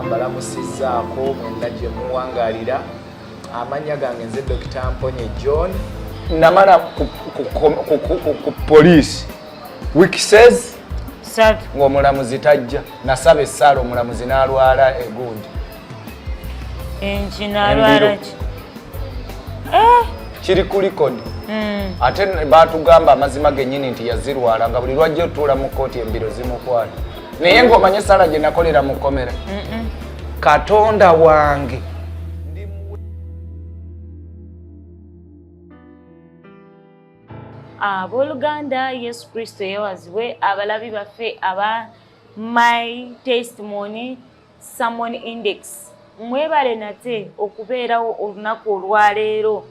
Balamusizzaako mwenna gye muwangalira. Amannya gange nze Dr. Mponye John. Namala ku police. Wiki says ng'omulamuzi tajja. Nasaba essaala omulamuzi n'alwala egundi. Enki n'alwala ki? Kiri ku likodi. Ate baatugamba amazima gennyini nti yazirwala nga buli lwajja otuula mu kkooti embiro zimukwata. Naye ng'omanye essaala gye nakolera mu kkomera. Katonda wange. Abooluganda Yesu Kristo yeewazibwe, abalabi baffe aba My Testimony Sermon Index. Mwebale nate okubeerawo olunaku olwaleero.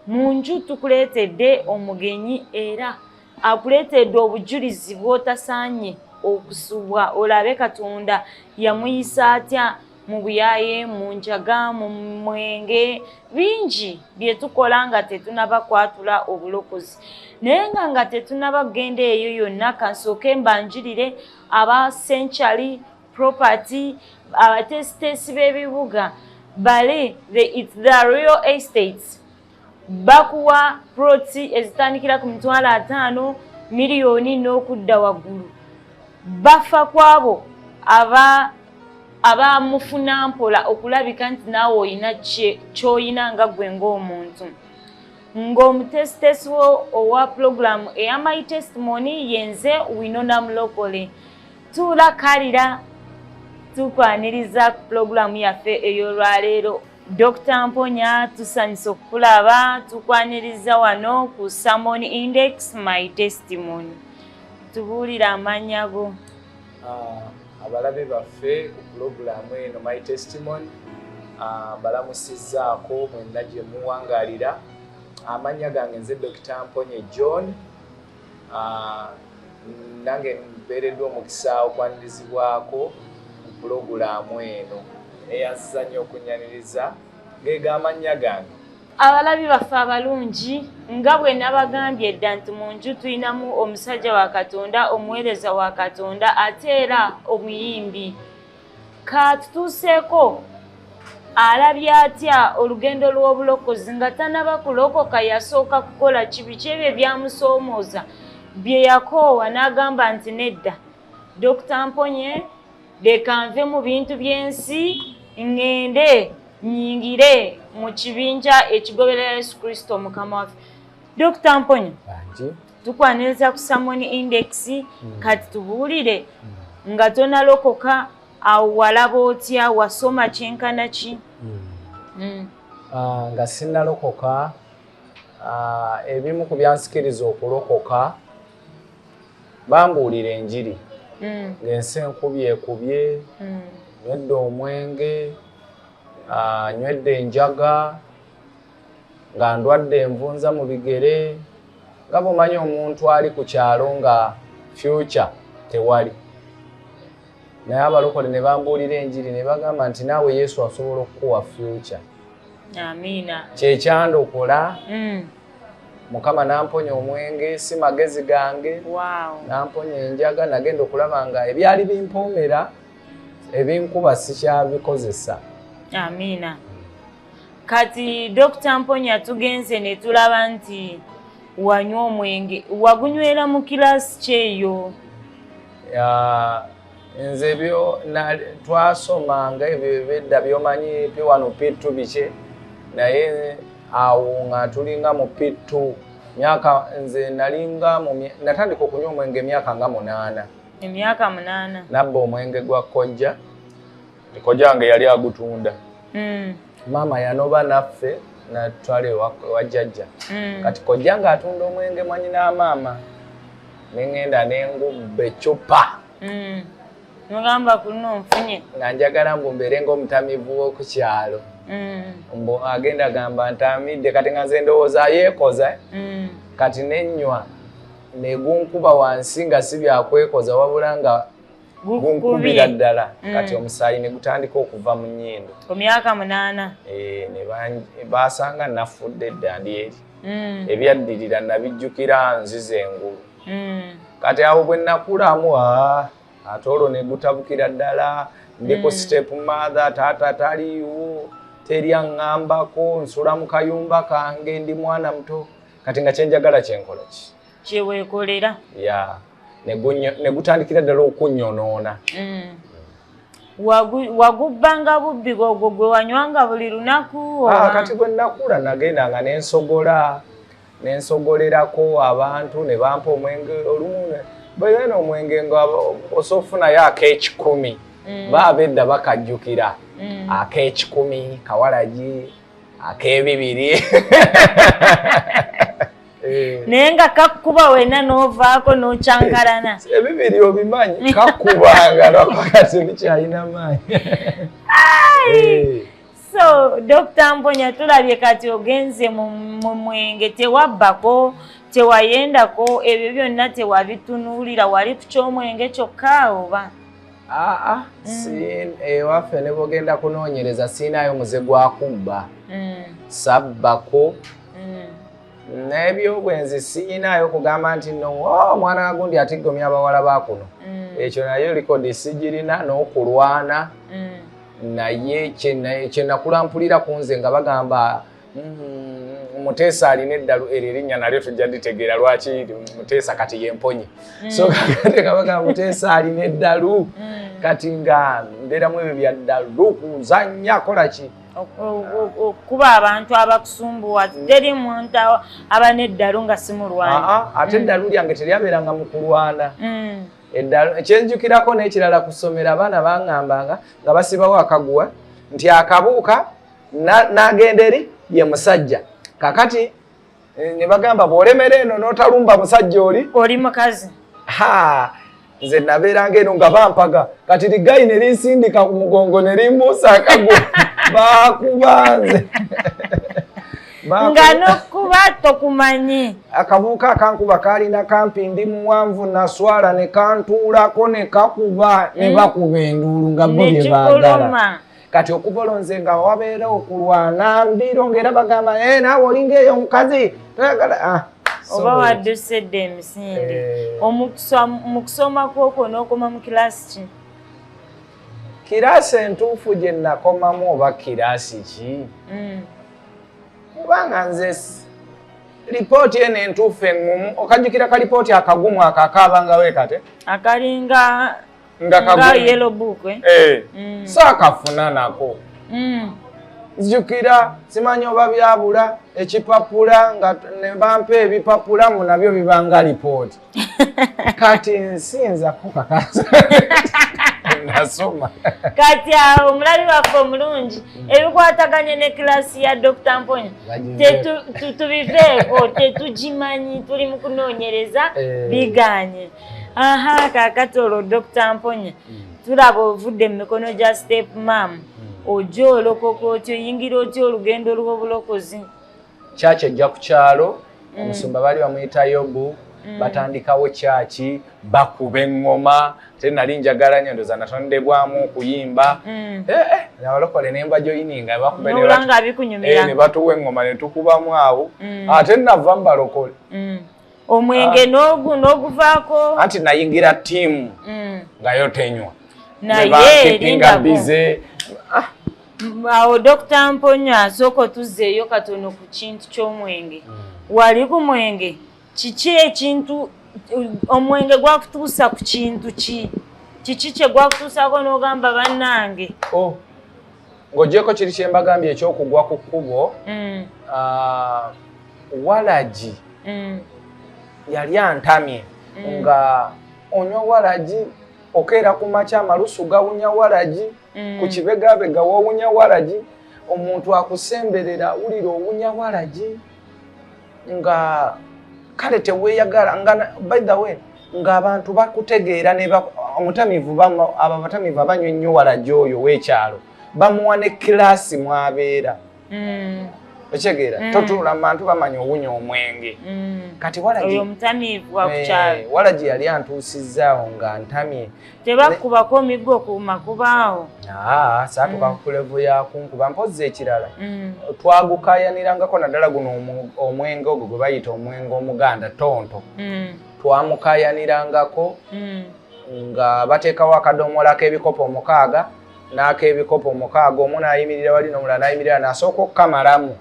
Mu nju tukuleetedde omugenyi era akuleetedde obujulizi bw'otasaanye okusubwa olabe Katonda yamuyisa atya mu buyaaye, mu njaga, mu mwenge, bingi bye tukola nga tetunaba kwatula obulokozi. Naye nga tetunaba kugenda eyo yonna kansooke mbanjulire aba Century Property, abatesitesi b'ebibuga bale the real estates bakuwa proti ezitandikira ku $5 miliyoni n'okudda waggulu. Bafa kwabo aba mufuna mpola okulabika nti naawe olina ky'olina nga ggwe ng'omuntu. Ng'omutesitesi owa pulogulaamu eya My Testimony yenze Winnie Murokole. Tulakalira tukwaniriza ku pulogulaamu yaffe ey'olwaleero. Dr. Mponya tusanyusa okukulaba, tukwaniriza wano ku Sermon Index My Testimony. Tubuulira amannya go. Abalabe baffe ku pulogulaamu eno My Testimony balamusizzaako mwenna gye muwangalira. Amannya gange nze Dr. Mponye John. Nange mbeereddwa omukisa okwanirizibwako ku pulogulaamu eno eyazza nnyo okunnyaniriza geega amannya gange. Abalabi baffe abalungi nga bwe nabagambye edda nti mu nju tulinamu omusajja wa Katonda, omuweereza wa Katonda ate era omuyimbi. Ka tutuuseeko alabye atya olugendo lw'obulokozi nga tanaba kulokoka yasooka kukola kibi kyebyo byamusoomooza bye yakoowa n'agamba nti nedda Dr. Mponye leka nve mu bintu by'ensi ngende nyingire mu kibinja ekigoberera Yesu Kristo Mukama waffe. Dr. Mponye tukwaniriza ku Sermon Index kati tubuulire nga tonalokoka awo walaba otya, wasoma kyenkana ki? Nga sinnalokoka ebimu ku byansikiriza okulokoka bambuulira enjiri ng'ensi ekubye nywedde omwenge, nywedde enjaga, nga ndwadde envunza mu bigere. Nga bumanyi omuntu ali ku kyalo nga future tewali. Naye abalokole ne bambuulira enjiri ne bagamba nti naawe Yesu asobola okukuwa future. Amiina. Kyekyandokola. Mukama namponya omwenge, si magezi gange. Namponya enjaga, nagenda okulaba nga ebyali bimpoomera ebinkuba sikyabikozesa. Amiina. Kati Dr. Mponya tugenze ne tulaba nti wanywa omwenge, wagunywera mu kirasi kyeyo? Nze byo twasomanga ebyo bedda byomanyi P1 P2 bike, naye awo nga tulinga mu P2 myaka nze nalinga natandika okunywa omwenge emyaka nga 8. Emyaka 8. Nabba omwenge gwa kojja. Kojja wange yali agutunda. Mama yanoba naffe natwale wa jjajja. Kati kojja nga atunda omwenge mwanyi na mama. Nengenda nengubba ecupa. Mugamba kuno nfunye. Nga njagala mbu mbeere ng'omutamivu w'oku kyalo. Mbu agenda gamba ntamidde kati nga nze ndowooza yeekoza. Kati nenywa negunkuba wansi nga si byakwekoza wabula nga gunkubira ddala. Kati omusaayi ne gutandika okuva mu nnyindo. Ku myaka 8. Ne baasanga nafudde edda ndi eri. Ebyaddirira nabijjukira nzize engulu. kati awo bwe nakulamu ate olwo ne gutabukira ddala ndiko step mother taata taliiwo teri aŋŋambako nsula mu kayumba kange ndi mwana muto kati nga kyenjagala kyenkola ki kyeweekolera ne gutandikira ddala okunyonoona wagubbanga bubbi gwogwo gwe wanywanga buli lunaku kati bwe nakula nagendanga nensogolerako abantu ne bampa omwenge olumu bwena omwenge nga osofunayo ak'ekikumi baabedda bakajjukira ak'ekikumi kawalagi ak'ebibiri naye nga kakkuba wena n'ovaako n'okyankalana ebibiri obimanyi kakkubanga lwakakati bikyalina maanyi. So Dr. Mponye tulabye kati ogenze mu mwenge tewabbako tewayendako ebyo byonna tewabitunuulira wali ku ky'omwenge kyokka oba ewaffe ne bwogenda kunoonyereza siinaayo muze gwakubba sabbako n'ebyobwenzi siinaayo kugamba nti no omwana gundi atiggomya abawala bakuno ekyo nayo likodi sigirina n'okulwana naye kyenakulampulira ku nze nga bagamba Muteesa alina eddalu eryo erinnya nalyo tujja ditegeera lwaki Muteesa kati ye Mponye so kakati nga bagamba Muteesa alina eddalu kati nga mbeeramu ebyo bya ddalu kuzannya kola ki okuba abantu abakusumbuwa teri muntu aba n'eddalu nga si mulwanyi ate eddalu lyange teryabeeranga mu kulwana ekyenjukirako n'ekirala kusomera abaana baŋŋambanga nga basibawo akaguwa nti akabuuka n'agenda eri ye musajja kakati ne bagamba bw'olemera eno n'otalumba musajja oli mukazi nze nabeeranga eno nga bampaga kati ligayi ne linsindika ku mugongo ne limbuusa akaguwa bakubanze nga n'okkuba tokumanyi akabuuka akankuba kalina kampi ndi muwanvu naswala ne kantuulako ne kakuba ne bakuba enduulu nga bo bye baagala kati okuva olwo nze nga wabeera okulwana mbiro ng'era bagamba naawe olinga eyo omukazi toyagala oba waddusedde emisinde mu kusoma kwokwo n'okoma mu kiraasi ki kiraasi entuufu gye nakomamu oba kiraasi ki kubanga nze lipooti eno entuufu eŋŋumu okajjukira kalipooti akagumu akakaabanga weekate akalinga nga yellow book saakafuna nako nzijukira simanyi oba byabula ekipapula nga ne bampa ebipapula mu nabyo bibanga lipooti kati nsinza kukakasa nasoma kati awo omulabi waffe omulungi ebikwataganye ne kilasi ya Dr. Mponye tubiveeko tetugimanyi tuli mu kunoonyereza biganye kakati olwo Dr. Mponye tulaba ovudde mu mikono gya step mam ojja olokoka otyo oyingira otyo olugendo lw'obulokozi kyaki ejja ku kyalo omusumba baali bamuyita Yobu batandikawo kyaki bakuba eŋŋoma te nali njagala nnyo ndoza natondebwamu okuyimba abalokole nemba joyininga ne batuwa eŋŋoma ne tukubamu awo ate nava mu balokole omwenge n'oguvaako anti nayingira ttiimu nga yo tenywa naye bize awo Dr. Mponye asooka otuzzeeyo katono ku kintu ky'omwenge wali ku mwenge kiki ekintu omwenge gwakutuusa ku kintu kiki kye gwakutuusako n'ogamba bannange ng'oggyeko kiri kye mbagambye ekyokugwa ku kkubo walagi yali antamye nga onywa walagi okeera ku makya amalusu gawunya walagi ku kibegabega wawunya walagi omuntu akusemberera awulira owunya walagi nga kale teweeyagala nga by the way ng'abantu bakutegeera omutamiivu abatamiivu abanywa ennyo walagi oyo w'ekyalo bamuwa ne kiraasi mwabeera okitegeera totuula mu bantu bamanya owunya omwenge kati walagi yali antuusizzaawo nga ntamye tebakubako omiggo ku makubaawo saatuka ku levu yakunkuba mpozza ekirala twagukayanirangako naddala guno omwenge ogwo gwe bayita omwenge omuganda tonto twamukayanirangako nga bateekawo akadomola k'ebikopo 6 n'ak'ebikopo 6 omu n'ayimirira wali n'omulala n'ayimirira n'asooka okukamalamu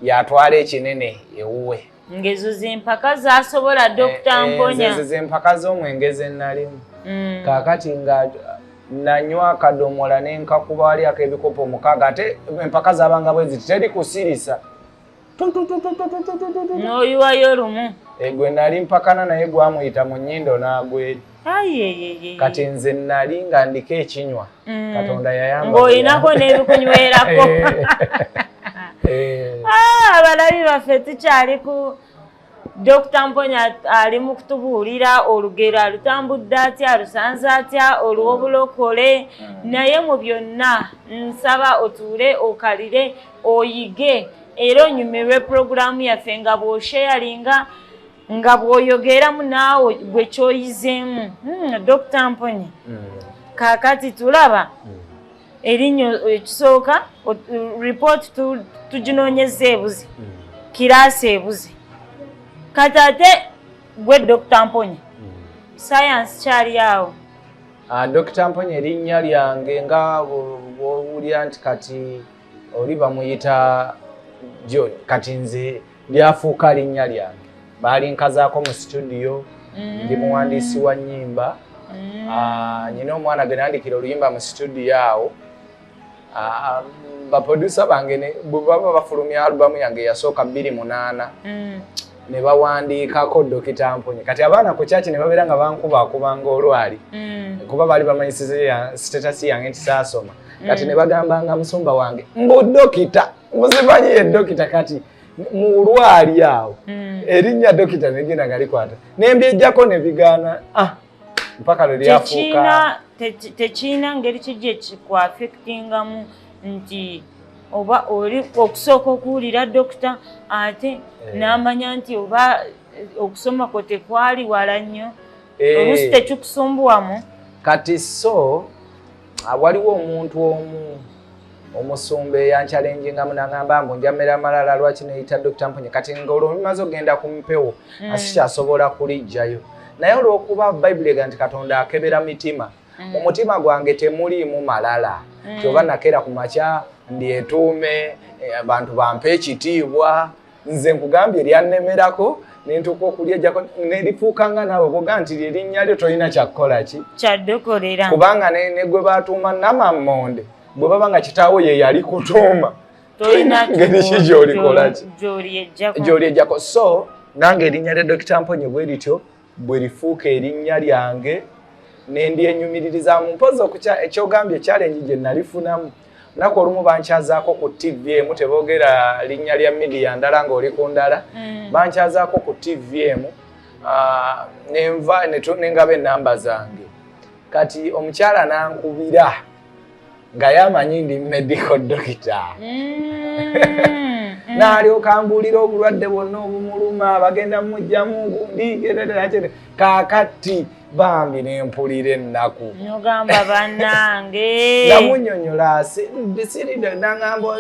yatwala ekinene ewuwe. Ngezo z'empaka zaasobola Dr. Mponya. Ezo z'empaka z'omwenge ze nalimu. Kaakati nga nanywa akadomola n'enkakuba wali ak'ebikopo 6 ate empaka zaabanga bwe ziti teri kusirisa. N'oyiwayo lumu. Gwe nali mpakana naye gwamuyita mu nnyindo n'agweri. Kati nze nali nga ndiko ekinywa. Katonda yayamba. Ng'olinako n'ebikunywerako. Abalabi baffe tukyali ku Dr. Mponya ali mu kutubuulira olugero alutambudde atya alusanze atya olw'obulokole naye mu byonna nsaba otuule okalire oyige era onyumirwe puroguramu yaffe nga bw'osheyalinga nga bw'oyogeramu naawe gwe kyoyizeemu. Dr. Mponya kaakati tulaba erinnya ekisooka report tuginoonyeza ebuzi kiraasi ebuzi kati ate gwe Dr. Mponya science kyali awo. Dr. Mponya erinnya lyange nga bw'owulira nti kati oli bamuyita John kati nze lyafuuka linnya lyange baalinkazaako mu studio ndi muwandiisi wa nnyimba nyina omwana gwe nandikira oluyimba mu studio awo baproducer bange bwe baba bafulumya alubamu yange yasooka 28 ne bawandiikako Dr. Mponya kati abaana ku kyaki ne babeera nga bankubakubanga olwali kuba baali bamanyisize status yange nti saasoma kati ne bagambanga musumba wange mbu dokita muzimanyi ye dokita kati mu lwali awo erinnya dokita negenda nga likwata nembyejjako ne bigaana mpaka lwe lyafuuka. Tekiina ngeri kijja ekikwaffectingamu nti oba oli okusooka okuwulira dokita ate n'amanya nti oba okusoma kwo tekwali wala nnyo oluusi tekikusumbuwamu. Kati so waliwo omuntu omu omusumba eyankyalenjingamu n'agamba mbu njamera malala lwaki neyita Dr. Mponya kati ng'olwo bimaze okugenda ku mpewo asikyasobola kulijjayo naye olw'okuba Bayibuli ega nti Katonda akebera mitima omutima gwange temuliimu malala kyoba nakeera ku makya ndyetuume abantu bampe ekitiibwa nze nkugambye lyannemerako nentuuka okulyejjako nerifuukanga naawe boga nti lyerinnya lyo tolina kyakukola ki kyaddokolera kubanga ne gwe baatuuma Namammonde bwe baba nga kitaawo ye yali kutuuma tolina ngeri ki gy'olikola ki gy'olyejjako. So nange erinnya lya Dr. Mponya bwe lityo bwe lifuuka erinnya lyange nendyenyumiririzamu mpozi ekyogambye challenge gye nalifunamu lunaku olumu bankyazaako ku TV emu teboogera linnya lya media ndala ng'oli ku ndala bankyazaako ku TV emu nenva nengaba ennamba zange kati omukyala nankubira nga yamanyi ndi medical doctor n'alyoka ambuulira obulwadde bwonna obumuluma bagenda mujjamu gundi kaakati bambi nempulira ennaku nogamba bannange namunnyonnyola nagamba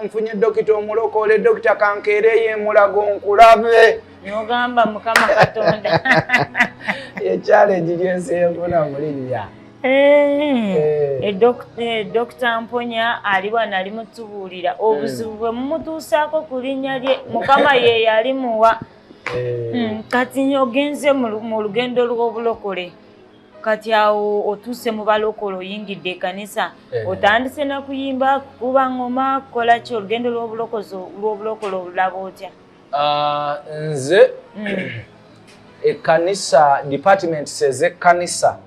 nfunye dokita omulokole dokita kankeereyo emulago nkulabe nogamba Mukama Katonda ekyaleegi gyensi enfuna mulinnya. Dr. Mponya aliwa nali mutubuulira obuzibu bwe mumutuusaako ku linnya lye Mukama ye yalimuwa. Kati ogenze mu lugendo lw'obulokole kati awo otuuse mu balokole oyingidde ekkanisa otandise na kuyimba kukuba ngoma kukola ki olugendo lw'obulokole olulaba otya? Nze ekkanisa department ez'ekkanisa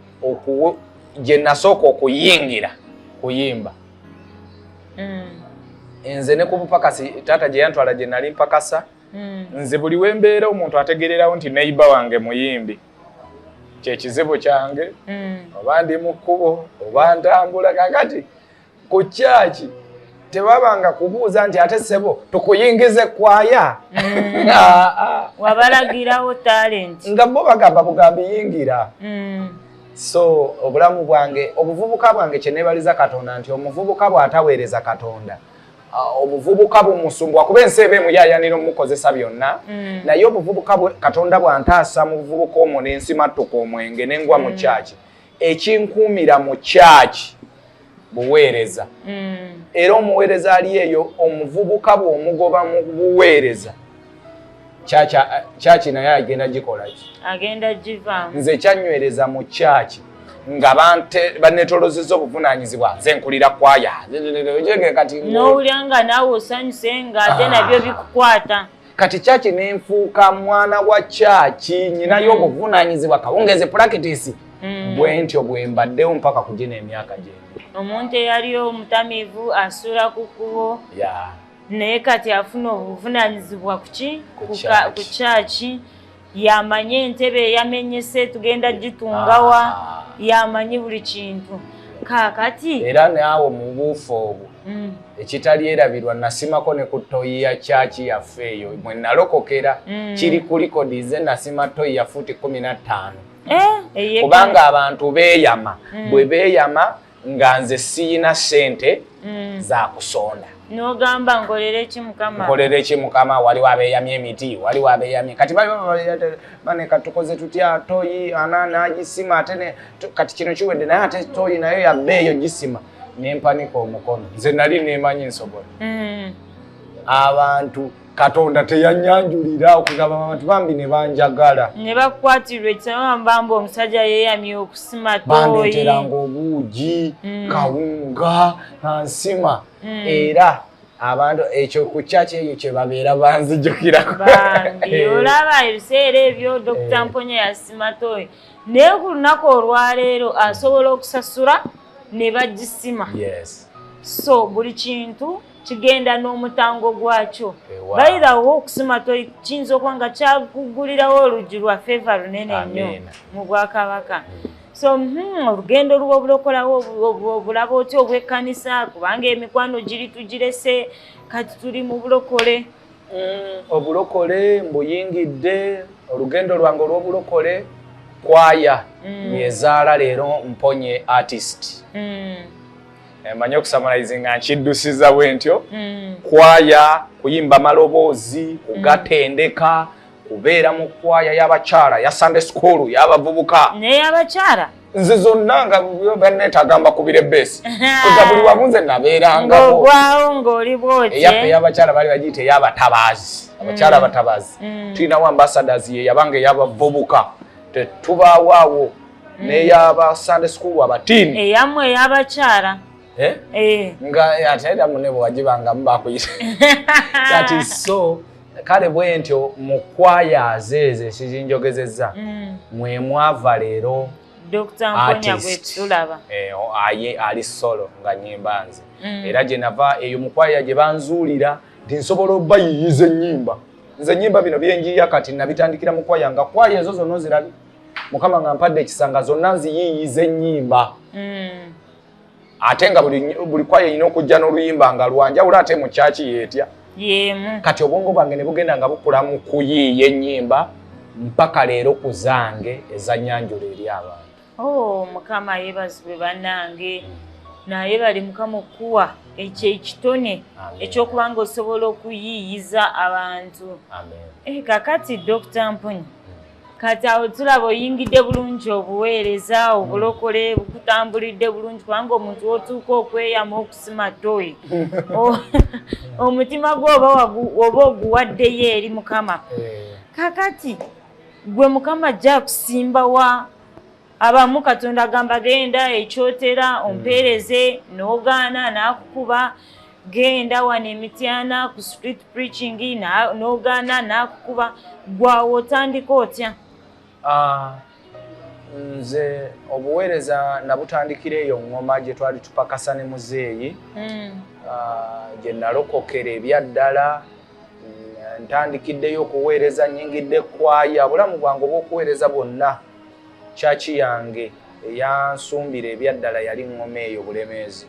gye nasooka okuyingira kuyimba nze ne ku bupakasi taata gye yantwala gye nali mpakasa nze buli wembeera omuntu ategererawo nti neiba wange muyimbi kyekizibu kyange oba ndi mu kkubo oba ntambula kakati ku kyaki tebabanga kubuuza nti ate ssebo tukuyingize kwaya wabalagirawo talent nga bo bagamba bugambi yingira. So obulamu bwange obuvubuka bwange kye neebaliza Katonda nti omuvubuka bw'ataweereza Katonda obuvubuka bumusumbwa kuba ensi eba emuyayanira omukozesa byonna naye obuvubuka Katonda bw'antaasa mu buvubuka omwo n'ensi mattuka omwenge n'engwa mu kyaki ekinkuumira mu kyaki buweereza era omuweereza ali eyo omuvubuka bw'omugoba mu buweereza kyaki naye agenda gikolaki agenda givaamu nze kyanywereza mu kyaki nga banetolozezza obuvunaanyizibwa nze nkulira kwaya kati n'owulira nga naawe osanyuse nga ate nabyo bikukwata kati kyaki nenfuuka mwana wa kyaki nyinayo obuvunaanyizibwa kawungeze practice bwe ntyo bwe mbaddewo mpaka kugina emyaka gyendi omuntu eyaliyo omutamiivu asuula ku kkubo naye kati afuna obuvunaanyizibwa ku kyaki yamanye entebe eyamenyese tugenda gitungawa yamanyi buli kintu kaakati era naawe mu buufu obwo ekitali erabirwa nasimako ne ku toyi ya kyaki yaffe eyo mwe nalokokera kiri ku likodi ze nasima toyi ya futi 15 kubanga abantu beeyama bwe beeyama nga nze siyina ssente za kusonda n'ogamba nkolere ki mukama nkolere ki mukama waliwo abeeyamya emiti waliwo abeeyamya kati bane katukoze tutya toyi nagisima ate kati kino kiwedde naye ate toyi nayo yabbeeyo gisima nempanika omukono nze nali nemanyi nsobola abantu Katonda teyanyanjulira okugamba abantu bambi ne banjagala ne bakwatirwa ekisambamba omusajja yeeyamye okusima toyi bandeeteranga obuugi kawunga nsima era abantu ekyo ku kyaki eyo kye babeera banzijukirako olaba ebiseera ebyo Dr. Mponye yasima toyi naye ku lunaku olwaleero asobola okusasula ne bagisima so buli kintu kigenda n'omutango gwakyo bayirawo okusima toyi kiyinza okuba nga kyakugulirawo oluggi lwa feva lunene nnyo mu Bwakabaka so olugendo lw'obulokolawo obulaba otya obw'ekkanisa kubanga emikwano giri tugirese kati tuli mu bulokole obulokole mbuyingidde olugendo lwange olw'obulokole kwaya yezaala leero Mponye artist manyi okusamalize nga nkiddusiza bwe ntyo kwaya kuyimba maloboozi kugatendeka kubeera mu kwaya y'abakyala ya Sunday school y'abavubuka n'ey'abakyala nze zonna nga banneetagamba kubira ebbesi kuza buli wamu nze nabeerangako ng'ogwawo ng'oli bwotye eyaffe ey'abakyala bali bagiyita ey'abatabaazi abakyala abatabaazi tulinawo ambassadors ye yabanga ey'abavubuka tetubaawo awo n'ey'aba Sunday school abatiini eyammwe ey'abakyala nga ate era mune bwe wagibanga mubakuyita kati so kale bwe ntyo mu kwaya zeeze sizinjogezezza mwe mwava leero Dr. Mponye bwe tulaba ali solo nga nnyimba nze era gye nava eyo mu kwaya gye banzuulira nti nsobola obbayiyiza ennyimba nze ennyimba bino byenjiya kati nabitandikira mu kwaya nga kwaya ezo zonna ozirabi Mukama nga mpadde ekisanga zonna nziyiyiza ennyimba ate nga buli kwaya erina okujja n'oluyimba nga lwanjawulo ate mu kyaki yeetya kati obwongo bwange ne bugenda nga bukula mu kuyiiya ennyimba mpaka leero ku zange ezannyanjula eri abantu Mukama yeebazibwe bannange naye bali Mukama okuwa ekyo ekitone ekyokuba nga osobola okuyiiyiza abantu kakati Dr. Mponye kati awo tulaba oyingidde bulungi obuweereza obulokole bukutambulidde bulungi kubanga omuntu otuuka okweyama okusima toyi omutima gwe oba oguwaddeyo eri Mukama kakati gwe Mukama ajja kusimbawa abamu Katonda agamba genda ekyotera ompeereze n'ogaana n'akukuba genda wano emityana ku street preaching n'ogaana n'akukuba gwawe otandika otya nze obuweereza nabutandikira eyo ngoma gye twali tupakasa ne muzeeyi gye nalokokera ebyaddala ntandikiddeyo okuweereza nnyingidde kwaya bulamu bwange obw'okuweereza bwonna kyaki yange eyansumbira ebyaddala yali ngoma eyo Bulemeezi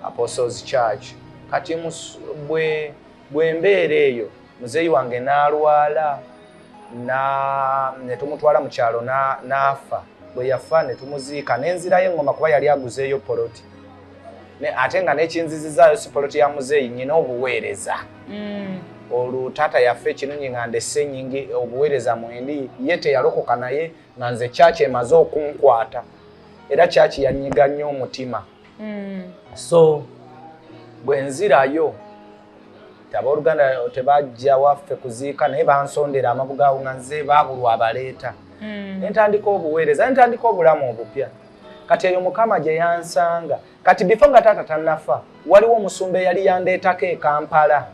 Apostles Church kati bwe mbeera eyo muzeeyi wange n'alwala ne tumutwala mu kyalo n'afa bwe yafa ne tumuziika n'enzirayo engoma kuba yali aguzeeyo poloti ate nga n'ekinzizizaayo sipoloti ya muzeeyi nyina obuweereza olwo taata yaffe Kinungi nga ndesse ennyingi obuweereza mwendi ye teyalokoka naye nga nze kyaki emaze okunkwata era kyaki yanyiga nnyo omutima so bwe nzirayo abooluganda tebajja waffe kuziika naye bansondera amabugawo nga nze baabulwa abaleeta nentandika obuweereza nentandika obulamu obupya kati eyo Mukama gye yansanga kati before nga taata tannafa waliwo omusumba eyali yandeetako e Kampala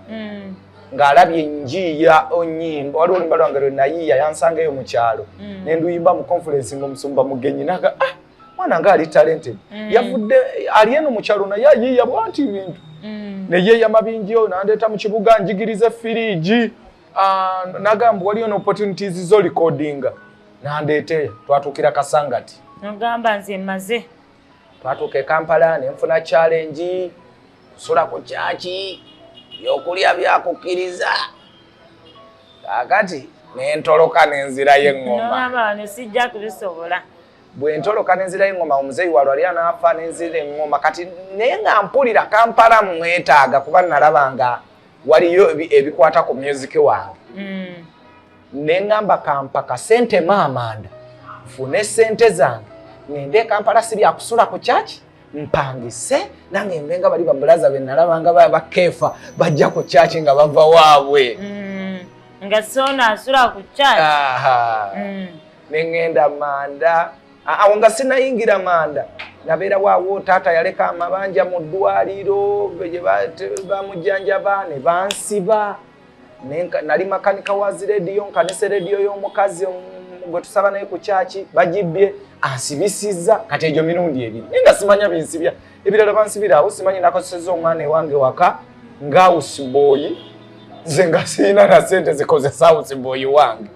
ng'alabye enjiya onyimba waliwo olumba lwange lwe nayiiya yansangayo mu kyalo ne nduyimba mu conference ng'omusumba mugenyi naga mwana nga ali talented yavudde ali eno mu kyalo naye ayiiya bw'ati bintu ne yeeya mabingiyo nandeeta mu kibuga njigiriza firiigi nagamba waliyo n'opportunities zo recordinga nandeeteyo twatuukira Kasangati nogamba nze maze twatuuka e Kampala ne nfuna challenge kusula ku kyaki byokulya byakukkiriza kakati nentoloka n'enzirayo eŋŋoma nogamba wano sijja kubisobola bwe ntoloka n'enzirayo eŋŋoma omuzeeyi walwo ali anaafa n'enzira eŋŋoma kati naye nga mpulira Kampala mwetaaga kuba nalaba nga waliyo ebikwata ku music wange ne ŋŋamba kampa kasente Amanda nfune sente zange ngende Kampala si byakusula ku kyaki mpangise nange mbenga bali babulaza be nalabanga bakeefa bajja ku kyaki nga bava waabwe nga sona asula ku kyaki nengenda Manda awo nga sinayingira Manda nabeera waawo taata yaleka amabanja mu ddwaliro gye bamujjanjaba ne bansiba nali makanika wa zirediyo nkanise rediyo y'omukazi gwe tusaba naye ku kyaki bagibbye ansibisizza kati egyo mirundi ebiri nga simanya binsibya ebirala bansibira awo simanyi nakosezza omwana ewange waka nga houseboy nze nga sirina na sente zikozesa houseboy wange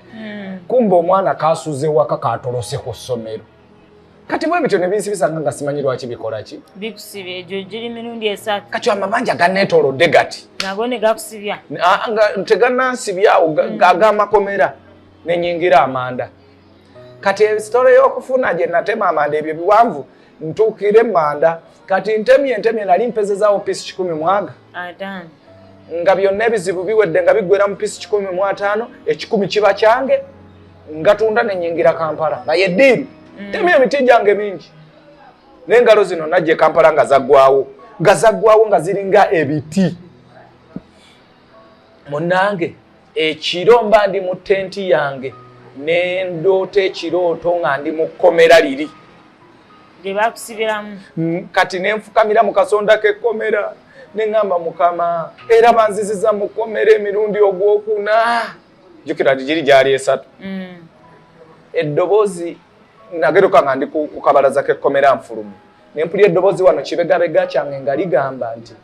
kumbe omwana kasuze waka katolose ku ssomero kati bwe bityo ne binsibisanga nga simanyi lwaki bikola ki bikusibya egyo giri mirundi esatu kati amabanja ganneetoolodde gati nago ne gakusibya nga teganansibyawo gagamakomera nenyingira Amanda kati ebisitole y'okufuna gye natema Amanda ebyo biwanvu ntuukire Manda kati ntemye nali mpezezaawo piisi 10 mwaga nga byonna ebizibu biwedde nga biggwera mu piisi 15 ekikumi kiba kyange ngatunda nenyingira Kampala nga yeddiiru temye emiti gyange mingi n'engalo zino najje Kampala nga zaggwawo nga ziringa ebiti munange ekiro mba ndi mu tenti yange nendoota ekirooto nga ndi mu kkomera liri lye bakusibiramu kati nenfukamira mu kasonda k'ekkomera neŋŋamba Mukama era banziziza mu kkomera emirundi ogwokuna jjukira nti giri gyali esatu eddoboozi nageruka nga ndi ku kabalaza k'ekkomera nfulumu ne mpulira eddoboozi wano kibegabega kyange nga ligamba nti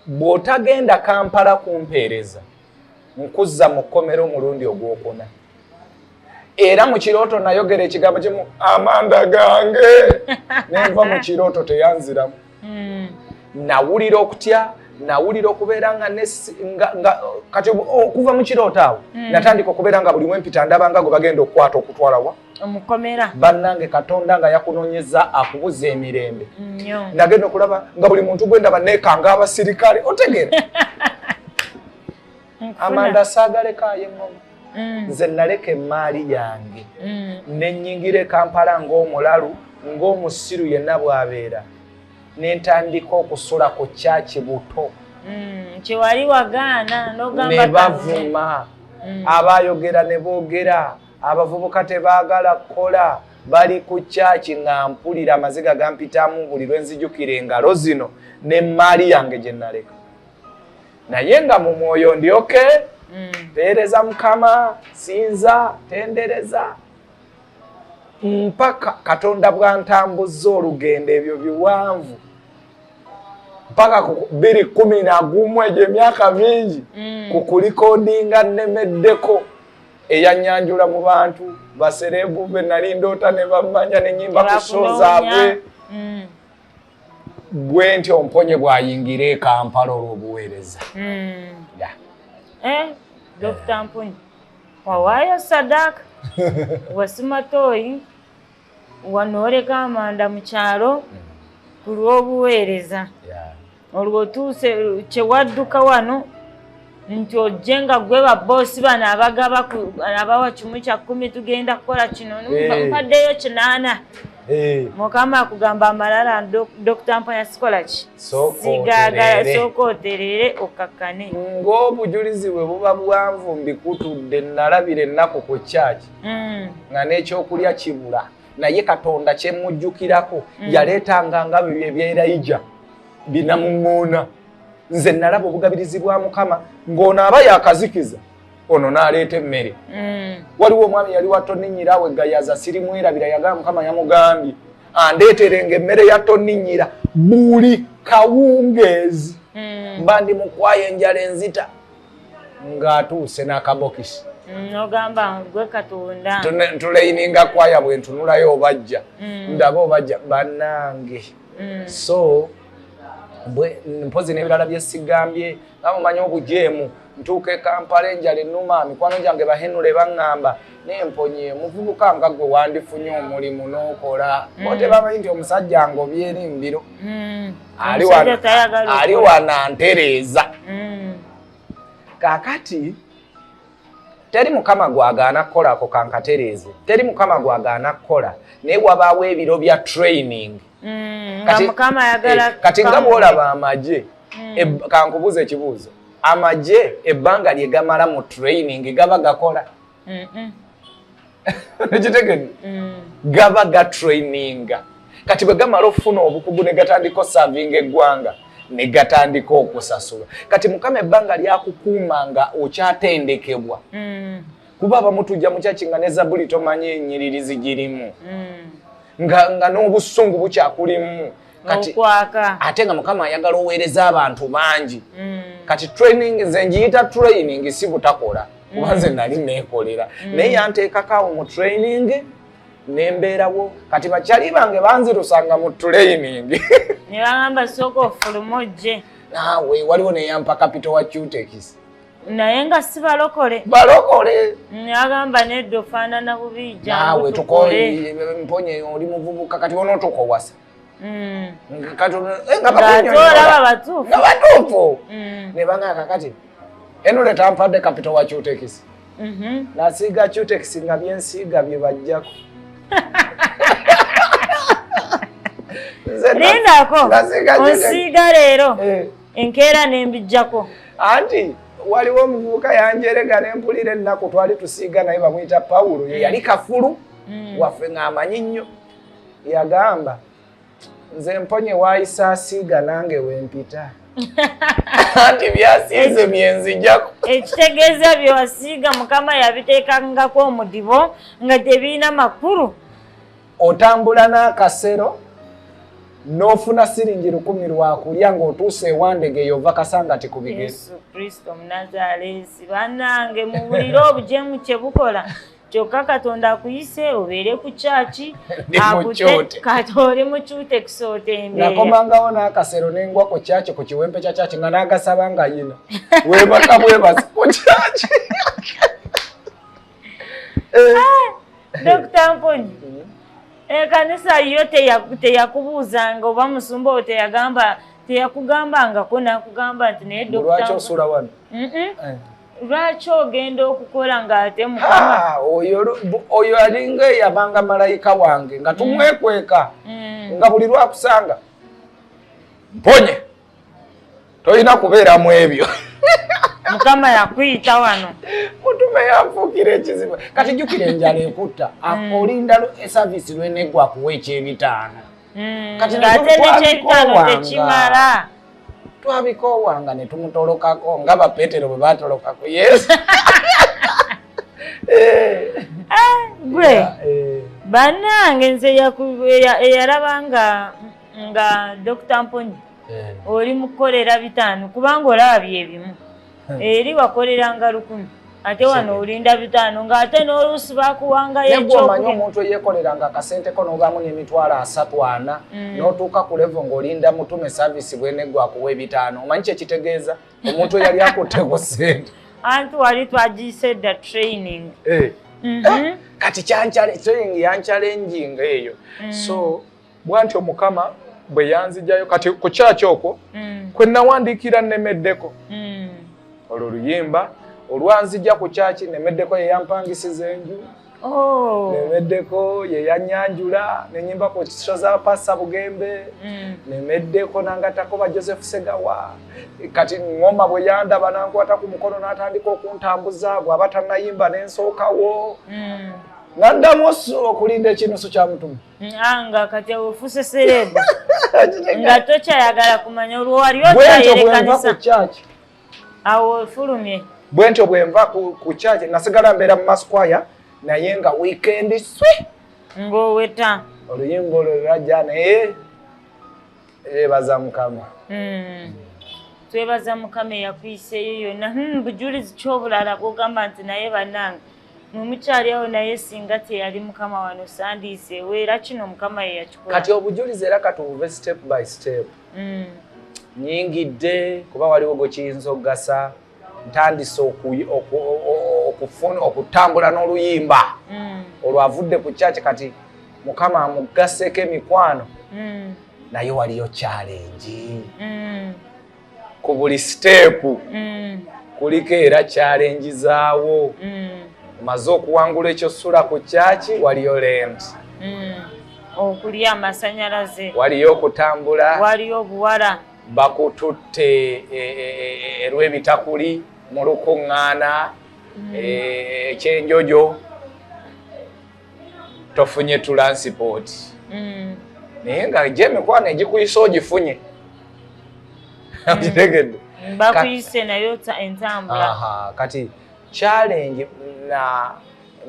bw'otagenda Kampala kumpeereza nkuzza mu kkomera omulundi ogwokuna era mu kirooto nayogera ekigambo kimu amanda gange nenva mu kirooto teyanziramu nawulira okutya nawulira okubeera nga kati okuva mu kirooto awo natandika okubeera nga buli mwempita ndabanga gwe bagenda okukwata okutwalawa omukomera bannange Katonda nga yakunoonyeza akubuza emirembe nagenda okulaba nga buli muntu gwendaba neekanga abasirikale otegere Amanda saagalekaayo eŋŋoma nze naleka emmaali yange nenyingira Kampala ng'omulalu ng'omusiru yenna bw'abeera nentandika okusula ku kyaki buto kyewali wagaana n'ogamba ne bavuma abaayogera ne boogera abavubuka tebaagala kukola bali ku kyaki nga mpulira amaziga gampitamu buli lwe nzijukira engalo zino n'emmaali yange gye naleka naye nga mu mwoyo ndyoke peereza Mukama sinza tendereza mpaka Katonda bw'antambuzza olugendo ebyo biwanvu mpaka 2011 egyo emyaka mingi ku kulikodinga nnemeddeko eyanyanjula mu bantu baserebu be nali ndoota ne bammanya nenyimba ku show zaabwe bwe ntyo Mponye bw'ayingira e Kampala olw'obuweereza Dr. Mponye wawaayo sadaka wasima tooyi wanooleka Amanda mu kyalo ku lw'obuweereza olwo otuuse kyewadduka wano nti ojje nga gwe babboosi bano abawa kimu kya 10 tugenda kukola kino mpaddeyo 8 Mukama akugamba amalala Dr. Mponye sikola ki sigaagala sooka oterere okakkane ng'obujulizi bwe buba bwanvu mbikutudde nalabira ennaku ku kyaki nga n'ekyokulya kibula naye Katonda kyemujjukirako yaleetanga nga bibyo ebyerayija binamuŋŋoona nze nalaba obugabirizi bwa Mukama ng'ono aba yakazikiza ono n'aleeta emmere waliwo omwami yali wa toni nnyira weggayaza sirimwerabira yagamba Mukama yamugambye andeeterenga emmere ya toni nnyira buli kawungeezi mba ndi mukwaya enjala enzita ng'atuuse n'akabokisi ogamba gwe Katonda tuleyininga kwaya bwe ntunulayo obajja ndaba obajja bannange so mpozi n'ebirala bye sigambye nga mumanyi obujeemu ntuuka e Kampala enjala ennuma mikwano gyange bahenule baŋŋamba n'emponye muvubuka nga gwe wandifunye omulimu n'okola bote bamanyi nti omusajja ngobye erimbiro ali wanantereeza kaakati teri Mukama gwagaana kukola ako kankatereeze teri Mukama gwagaana kukola naye wabaawo ebiro bya training kati nga bw'olaba amagye kankubuuza ekibuuzo amagye ebbanga lye gamala mu training gaba gakola nekitegedde gaba gatraininga kati bwe gamala okufuna obukugu ne gatandika osavinga eggwanga ne gatandika okusasula kati Mukama ebbanga lyakukuuma nga okyatendekebwa kuba abamu tujja mu kyaki nga ne Zabbuli tomanyi ennyiririzi girimu nga n'obusungu bukyakulimu kati ate nga Mukama ayagala oweereza abantu bangi kati training nze njiyita training si butakola kuba nze nali neekolera naye yanteekakaawo mu training nembeerawo kati bakyali bange banzirusanga mu training ne bagamba sooka ofuluma ojje naawe waliwo neyampa kapito wa Cutex naye nga si balokole agamba nedda ofaanana bubi naawe tukole Mponye oli muvubuka kati onootuuka owasa nga batuufu ne banga kakati eno leta mpadde kapito wa Cutex nasiiga Cutex nga byensiiga bye bajjako lindako onsiiga leero enkeera nembijjako anti waliwo omuvubuka yanjerega nempulira ennaku twali tusiiga naye bamuyita Pawulo ye yali kafulu waffe ng'amanyi nnyo yagamba nze Mponye waayisa asiiga nange wempita anti byasiize byenzijjako ekitegeeza byewasiiga Mukama yabiteekangako omudibo nga tebirina makulu otambula n'akasero n'ofuna siringi 10 lwakulya ng'otuuse ewandege yova kasangati ku bigere Yesu Kristo Munazaalesi bannange muwulire obujeemu kye bukola kyokka Katonda akuyise obeere ku kyaki kati oli mu Cutex otembeera nakomangawo n'akasero n'engwa ku kyaki ku kiwempe kya kyaki nga n'agasaba nga yina weebaka bwebaza ku kyaki Dr. Mponye ekanisa yo teyakubuuzanga oba musumba oyo teyakugambangako nakugamba nti naye lwaki osula wano lwaki ogenda okukola ng'ate Mukama oyo alinga eyabanga malayika wange nga tumwekweka nga buli lwakusanga Mponye tolina kubeeramu ebyo Mukama yakuyita wano mutume yanfuukira ekizibu kati jjukira enjala ekutta olinda esavisi lweneggwa kuwa eky'ebitaano kati ng'ate n'eky'ebitaano tekimala twabikoowanga ne tumutolokako nga bapetero bwe baatolokako Yesu gwe bannange nze eyalaba nga Dr. Mponye oli mukukolera 5 kubanga olaba byebimu eri wakoleranga 100 ate wano olinda 5 ng'ate n'oluusi bakuwangayo ekyokumanyi omuntu eyeekoleranga akasenteko n'obaamu n'emitwalo 3-4 n'otuuka ku levo ng'olinda mutume savisi bweneggwa akuwa 5 omanyi kyekitegeeza omuntu eyali akutteko ssente anti wali twagiyise dda training kati training yanchallenginga eyo so bwantyo Mukama bwe yanzijayo kati ku kyaki okwo kwe nawandiikira nnemeddeko olwo oluyimba olwanzija ku kyaki nnemeddeko ye yampangisiza enju nemeddeko ye yanyanjula nenyimba ku kisho za Passa Bugembe nemeddeko nangatako ba Joseph Segawa kati ngoma bwe yandaba nankwata ku mukono n'atandika okuntambuza bw'aba tannayimba n'ensookawo naddamu okulinda ekinusu kya mutumu nga kati ofuse serebu nga tokyayagala kumanya olwo wali otyayerekanisa awo fulumye bwentyo bwe nva ku kyaki nasigala mbeera mu masquire naye nga weekend swi ng'oweta oluyimba olwo lwajja naye ebaza Mukama twebaza Mukama eyakuyiseeyo yonna bujulizi ky'obulala bw'ogamba nti naye bannange mumukyali awo naye singa teyali Mukama wano sandiiseewo era kino Mukama ye yakikola kati obujulizi era katubuve step by step nyingidde kuba waliwo gwe kiyinza okugasa ntandise okutambula n'oluyimba olwavudde ku kyaki kati Mukama amugaseko emikwano naye waliyo challenge ku buli step kuliko era challenge zaawo maze okuwangula ekyo ssula ku kyaki waliyo rent okulya amasanyalaze waliyo okutambula waliyo obuwala bakututte erw'ebitakuli mu lukuŋŋaana ekyenjojo tofunye transport naye nga gy'emikwano egikuyisa ogifunye okitegedde bakuyise nayo entambula kati challenge na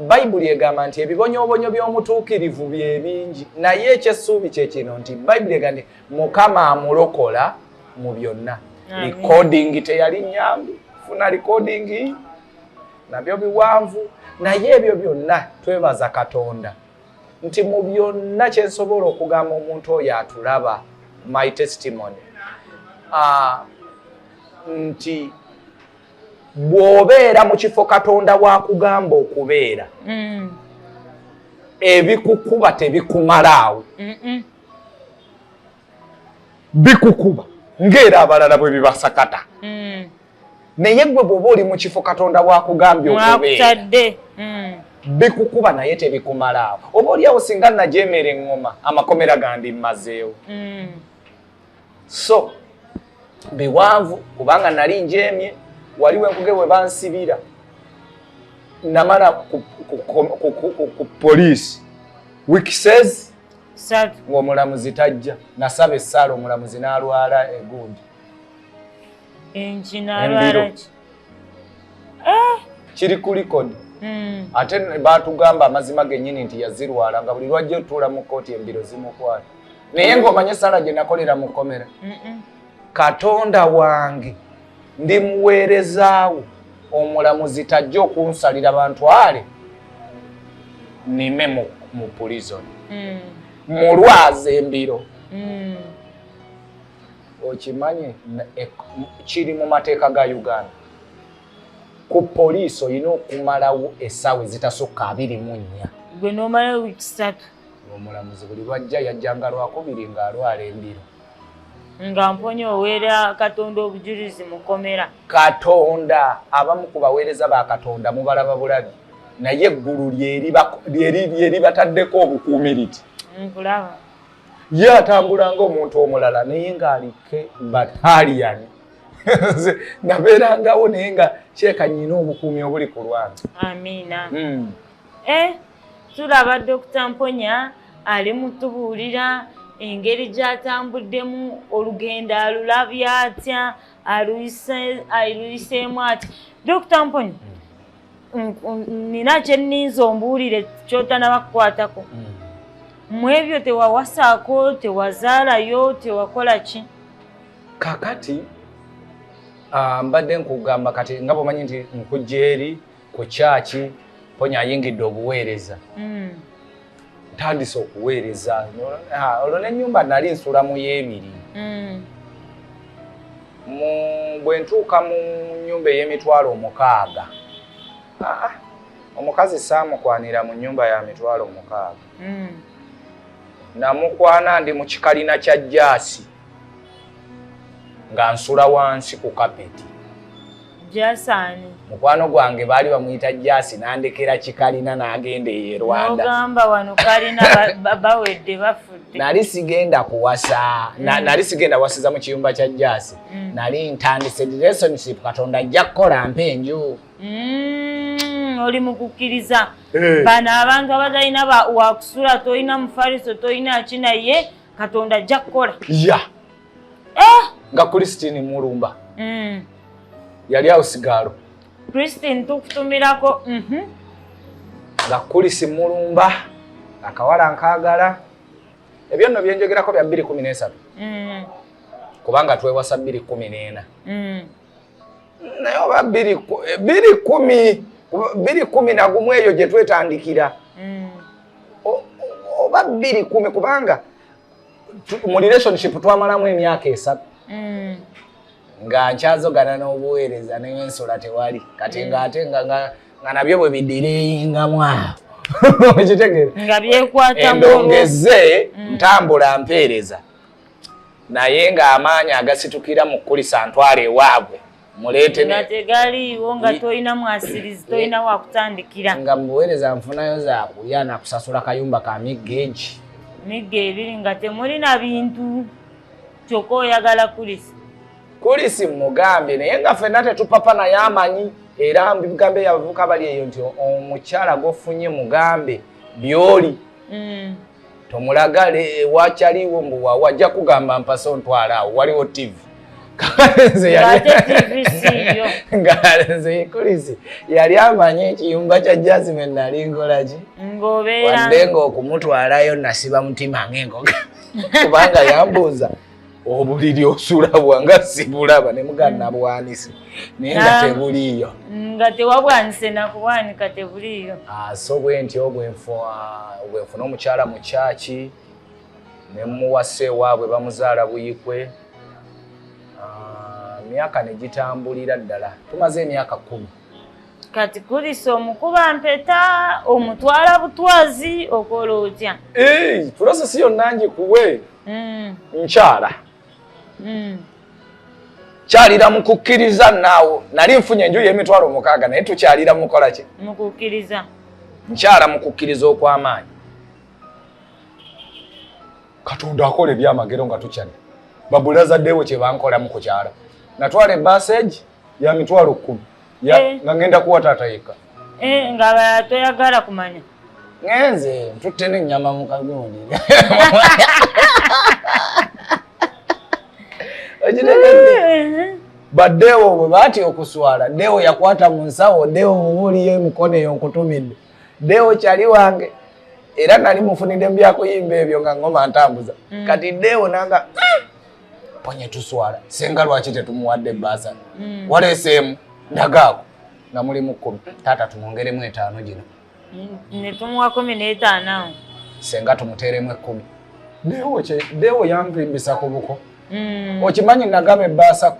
Bayibuli egamba nti ebibonyoobonyo by'omutuukirivu bye bingi naye ekyessuubi kye kino nti Bayibuli egamba nti Mukama amulokola mu byonna recording teyali nnyangu funa recording nabyo biwanvu naye ebyo byonna twebaza Katonda nti mu byonna kye nsobola okugamba omuntu oyo atulaba my testimony nti bw'obeera mu kifo Katonda wakugamba okubeera ebikukuba tebikumalaawo bikukuba ng'era abalala bwe bibasakata naye gwe bw'oba oli mu kifo Katonda wakugambye okubeera bikukuba naye tebikumalaawo oba oliawo singa najeemera eŋŋoma amakomera gandi mmazeewo so biwanvu kubanga nali njeemye waliwo enkuge bwe bansibira namala ku poliisi wiki says ng'omulamuzi tajja nasaba essaala omulamuzi n'alwala egundi kiri ku likodi ate baatugamba amazima gennyini nti yazirwala nga buli lwajja otuula mu kooti embiro zimukwata naye ng'omanye essaala gye nakolera mu kkomera Katonda wange ndi muweerezaawo omulamuzi tajja okunsalira bantwale nime mu prison mulwaze embiro okimanye kiri mu mateeka ga Uganda ku poliisi olina okumalawo essaawa ezitasukka 24 gwe n'omalawo wiiki 3 omulamuzi buli lwajja yajjanga lwakubiri ng'alwala embiro nga Mponye oweera Katonda obujulizi mukomera Katonda abamu ku baweereza ba Katonda mubalaba bulabi naye eggulu lyeri bataddeko obukuumiriti nkulaba ye atambula ng'omuntu omulala naye ng'aliko bataliyani nabeerangawo naye nga kyeka nnyina obukuumi obuli ku lwange amiina tulaba Dr. Mponya ali mutubuulira engeri gy'atambuddemu olugendo alulabya atya aluyiseemu ati Dr. Mponya nina kye nninza ombuulire ky'otanaba kukwatako mu ebyo tewawasaako tewazaalayo tewakola ki kakati mbadde nkugamba kati nga bw'omanyi nti nkujja eri ku kyaki Mponya ayingidde obuweereza ntandise okuweereza olwo n'ennyumba nali nsulamu y'ebiri bwe ntuuka mu nnyumba ey'emitwalo 6 omukazi saamukwanira mu nnyumba ya mitwalo 6 namukwana ndi mu kikalina kya jaasi nga nsula wansi ku kapeti. Jasani. Mukwano gwange baali bamuyita jaasi nandekera kikalina n'agenda e Rwanda. N'ogamba wano kalina bawedde bafudde. Nali sigenda kuwasa, nali sigenda wasiza mu kiyumba kya jaasi. Nali ntandise relationship Katonda ajja kukola mpenju. Oli mukukkiriza. Bano abantu abatalina wakusula toyina mufaliso toyina kinaye Katonda ajja kukola. Ya. Nga Christine Mulumba. Yali awo sigalo. Christine tukutumirako. Nga Kulisi Mulumba akawala nkaagala. Ebyo nno byenjogerako bya 2013. Kubanga twewasa 2014. Naye oba 2010 na gumu eyo gye twetandikira. Oba 2010 kubanga mu relationship twamalamu emyaka 3. Nga nkyazogana n'obuweereza n'ensola tewali kati ng'ate nga nabyo bwe bidireyingamu awo okitegere nga byekwata endongeze ntambula mpeereza naye ng'amaanyi agasitukira mu kulisa ntwala ewaabwe muleete nga tegaliiwo nga toyina mwasirizi toyina wakutandikira nga mubuweereza nfunayo zaakulya nakusasula kayumba ka migga egi migga ebiri nga temulina bintu kyokka oyagala kulisa Kulisi mugambe naye nga ffenna tetupapa naye amanyi era mbigambe yavuka bali eyo nti omukyala gofunye mugambe byoli tomulagale wakyaliwo mbu wajja kugamba mpaso ntwala awo waliwo TV nze Kulisi yali amanyi ekiyumba kya Jasmine nali nkolaki wadde ng'okumutwalayo nasiba mutima ng'engoga kubanga yambuuza obuliri osula bwanga sibulaba ne mugana bwanisi naye nga tebuliyo nga tewabwanise nakuwanika tebuliyo so bwentyo bwenfuna omukyala mu kyaki ne muwase waabwe bamuzaala buyikwe myaka ne gitambulira ddala tumaze emyaka 10 kati Kulisi omukuba mpeta omutwala butwazi okola otya process yonna ngikuwe nkyala kyalira mu kukkiriza naawo nali nfunye enju y'emitwalo 6 naye tukyalira mukola ki mu kukkiriza nkyala mu kukkiriza okw'amaanyi Katonda akola ebyamagero nga tukyali babulazaddewo kye bankolamu ku kyala natwala ebbasage ya mitwalo 10 nga ngenda kuwa taata yekka nga toyagala kumanya ngenze ntutte n'ennyama mu kagundi baddewo bwe baatya okuswala ddewo yakwata mu nsawo ddewo mubuuliyo emikono eyo nkutumidde ddewo kyali wange era nali mufunidde mu byakuyimba ebyo nga ngoma ntambuza kati ddewo nanga Mponye tuswala senga lwaki tetumuwadde ebbaasa waleeseemu ndagaako nga mulimu 10 taata tumwongeremu 5 gino ne tumuwa 15 senga tumuteeremu 10 ddewo yampimbisa ku buko okimanyi nagaba ebbaasa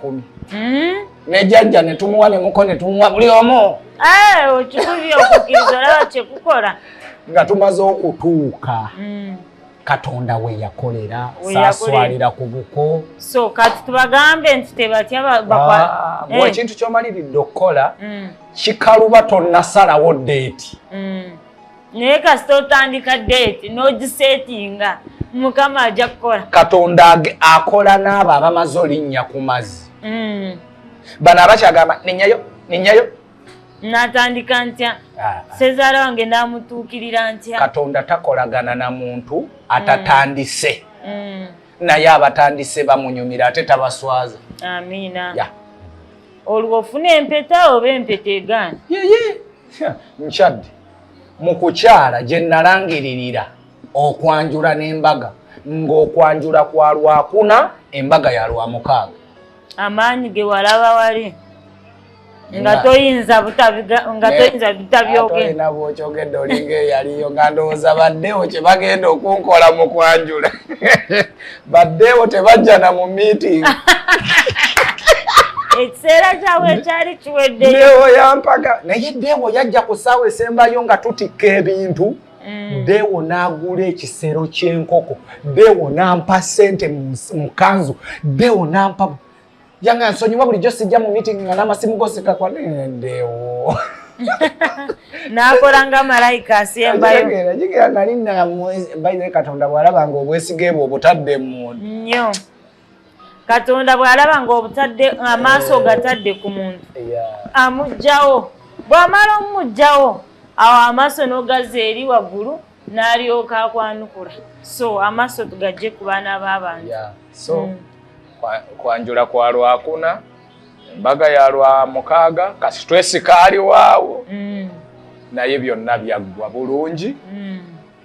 10 ne jjajja ne tumuwa ne muko ne tumuwa buli omu okikubye okukkiriza olaba kyekukola nga tumaze okutuuka Katonda we yakolera saaswalira ku buko so kati tubagambe nti tebatya ekintu ky'omaliridde okukola kikaluba tonnasalawo deeti naye kasita otandika deeti n'ogiseetinga Mukama ajja kukola Katonda akola n'abo abamaze olinnya ku mazzi bano abakyagamba ninyayo natandika ntya sezaala wange namutuukirira ntya Katonda takolagana na muntu atatandise naye abatandise bamunyumira ate tabaswaza amiina olwo ofuna empeta oba empeta egaana nkyadde mu kukyala gye nalangiririra okwanjula n'embaga ng'okwanjula kwa Lwakuna embaga ya Lwamukaaga amaanyi ge walaba wali nga toyinza butabyogenda nabo okyogedde olinga eyaliyo nga ndowooza baddewo kye bagenda okunkola mu kwanjula baddewo tebajja na mu meeting ekiseera kyabwe ekyali kiweddeyo Dewo yampaga naye Dewo yajja ku ssaawa esembayo nga tutikka ebintu Dewo n'agula ekisero ky'enkoko, Dewo n'ampa ssente mu kanzu, Dewo n'ampa yanga nsonyiwa bulijjo sijja mu meeting nga n'amasimu gose gakwane Dewo. N'akola nga malayika asembayo. Jigera nali bayire Katonda bw'alaba ng'obwesige bwo obutadde mu nnyo. Katonda bw'alaba ng'obutadde amaaso gatadde ku muntu amuggyawo. Bw'amala omumuggyawo awo amaaso n'ogazza eri waggulu n'alyoka akwanukula. So amaaso tugajje ku baana b'abantu. So kwanjula kwa Lwakuna, embaga ya Lwamukaaga, ka stress kaali waawo naye byonna byaggwa bulungi.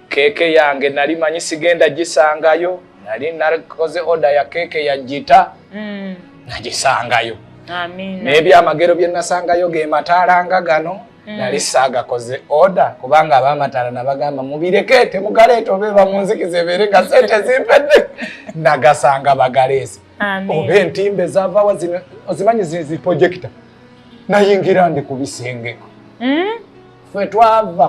Keeke yange nali manyi sigenda gisangayo, nali nakoze order ya keeke ya jita nagisangayo. N'ebyamagero bye nasangayo ge mataalanga gano nali saagakoze order kubanga ab'amataala nabagamba mubireke temugaleeta oba bamunzikize beere nga ssente zimpedde nagasanga bagaleese. Oba entimbe zaavawa zino ozimanyi zi projector nayingira ndi ku bisengeko. Ffe twava